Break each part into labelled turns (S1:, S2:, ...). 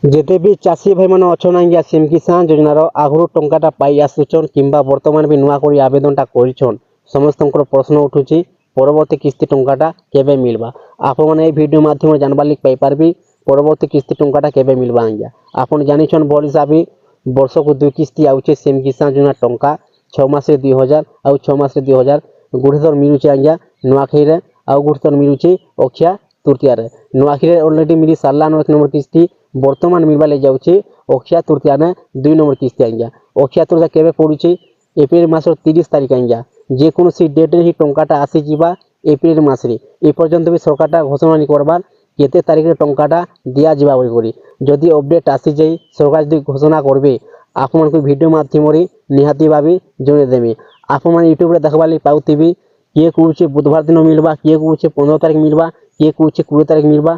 S1: যেতে বি চাষী ভাই মানে অছন আজ্ঞା সিম কিষান যোজনার আগুর টঙ্কাটা পাই আসুছন কিংবা বর্তমান বি নূয়া করে আবেদনটা করছন সমস্তଙ୍କର প্রশ্ন উঠুছি পরবর্তী কিস্তি টঙ্কাটা কেবে মিলবা আপন এই ভিডিও মাধ্যমে জানবার লিখ পাই পারবি পরবর্তী কিস্তি টঙ্কাটা কেবে মিলবা আজ্ঞা আপন জানিছন বল হিসাবে বর্ষকু দুই কিস্তি আউছে সিম কিষান যোজনা টঙ্কা 6 মাসে 2000 ଆଉ 6 মাসে 2000 গুড়িথর মিলুছে আজ্ঞা নূয়াখাইরে ଆଉ গুড়িথর মিলুছে অক্ষয়া তৃতীয়ারে নূয়াখাইরে অলরেডি মিলি সারলান 1 নম্বর কিস্তি বর্তমান মিলবালে যাচ্ছে অক্ষয়া তৃতীয়ানে 2 নম্বর কিস্তি আজ্ঞা অক্ষয়া তৃতীয়া কেবে পড়ুছে এপ্রিল মাসের 30 তারিখ আজ্ঞা যে কোনসি ডেটে হি টঙ্কাটা আসি ଯିବା এপ্রিল মাসে এ পর্যন্ত বি সরকারটা ঘোষণা নি করবার কেতে তারিখে টঙ্কাটা দিয়া ଯିବା বলি যদি আপডেট আসি যাই সরকার যদি ঘোষণা করবে ଆପଣଙ୍କୁ ভিডিও মাধ্যমରେ নিহাতি ভাবে জଣେଇ দেবে ଆପଣମାନେ ୟୁଟ୍ୟୁବରେ ଦେଖବା ଲାଗି ପାଉଥିବେ କିଏ କହୁଛି ବୁଧବାର ଦିନ ମିଲବା କିଏ କହୁଛି 15 ତାରିଖ ମିଲବା କିଏ କହୁଛି 20 ତାରିଖ ମିଲବା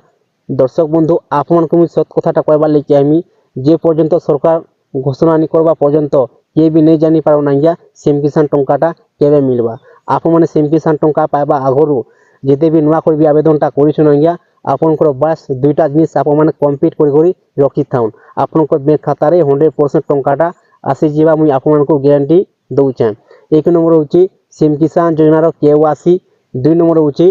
S1: দর্শক বন্ধু আপনাকে আমি সত কথাটা কইবার লাগি চাইমি যে পর্যন্ত সরকার ঘোষণা নি করবা পর্যন্ত কে বি নেই জানি পারো না গিয়া সিম কিষান টঙ্কাটা কেবে মিলবা আপনার সিম কিষান টঙ্কা পাইবা আগরু যেতে বি নূয়া করবি আবেদনটা করিছন আজ্ঞা আপনার বাস দুইটা জিনিস আপনার কমপ্লিট করে রখি থাউন আপনার ব্যাঙ্ক খাতারে 100% টঙ্কাটা আসি যাবা মুই আপনার গ্যারান্টি দউছে এক নম্বর হচ্ছে সিম কিষান যোজনার কেওয়াসি 2 নম্বর হচ্ছে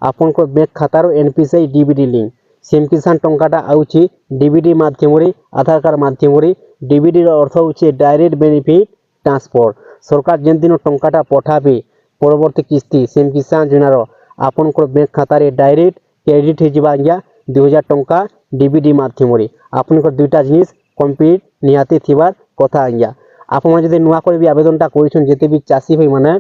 S1: আপনার ব্যাঙ্ক খাতার এনপিসিআই ডিবিডি লিঙ্ক সিম কিষান টঙ্কাটা আউছি ডিবিডি মাধ্যমে আধার কার্ড মাধ্যমে ডিবিডির অর্থ হচ্ছে ডাইরেক্ট বেনিফিট ট্রান্সফার সরকার যেদিন টঙ্কাটা পঠাবে পরবর্তী কিস্তি সিম কিষান যোজনার আপনার ব্যাঙ্ক খাতারে ডাইরেক্ট ক্রেডিট হয়ে যাবা আজ্ঞা 2000 টঙ্কা ডিবিডি মাধ্যমে আপনার দুইটা জিনিস কমপ্লিট নিহাতি থিবার কথা আজ্ঞা আপনার যদি নূয়া করে আবেদনটা করেছেন যেতে বি চাষী ভাই মানে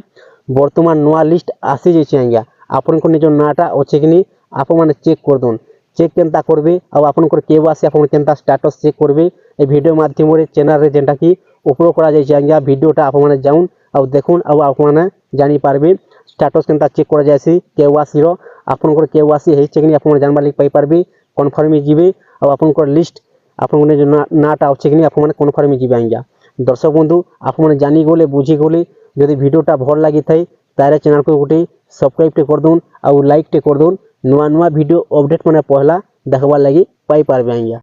S1: বর্তমান নূয়া লিস্ট আসি যাইছে আজ্ঞা আপনার নিজের নাটা অছে কি আপনার চেক করদুন চেক কেনতা করবে আর আপনার কেওয়াসি আপনার কেনতা স্ট্যাটাস চেক করবে এই ভিডিও মাধ্যমে চ্যানেলে যেটা কি উপলোড করা যাইছে আজ্ঞা ভিডিওটা আপনার যাউন আর দেখুন আর আপনার জানি পারবে স্ট্যাটাস কেনতা চেক করা যাইছে কেওয়াসির আপনার কেওয়াসি হয়েছে কি আপনার জানবার লিখ পাই পারবে কনফার্মে যাবে আর আপনার লিস্ট আপনার নিজের নাটা আছে কি আপনার কনফার্মে যাবে আজ্ঞা দর্শক বন্ধু আপনার জানি গলে বুঝি গলে যদি ভিডিওটা ভাল লাগি থাকে তাহলে চ্যানেলকে গোটে সবসক্রাইবटे করদুন আর লাইকटे করদুন নূয়া নূয়া ভিডিও আপডেট মানে পহলা দেখবার লাগি পাই পারবে আজ্ঞা।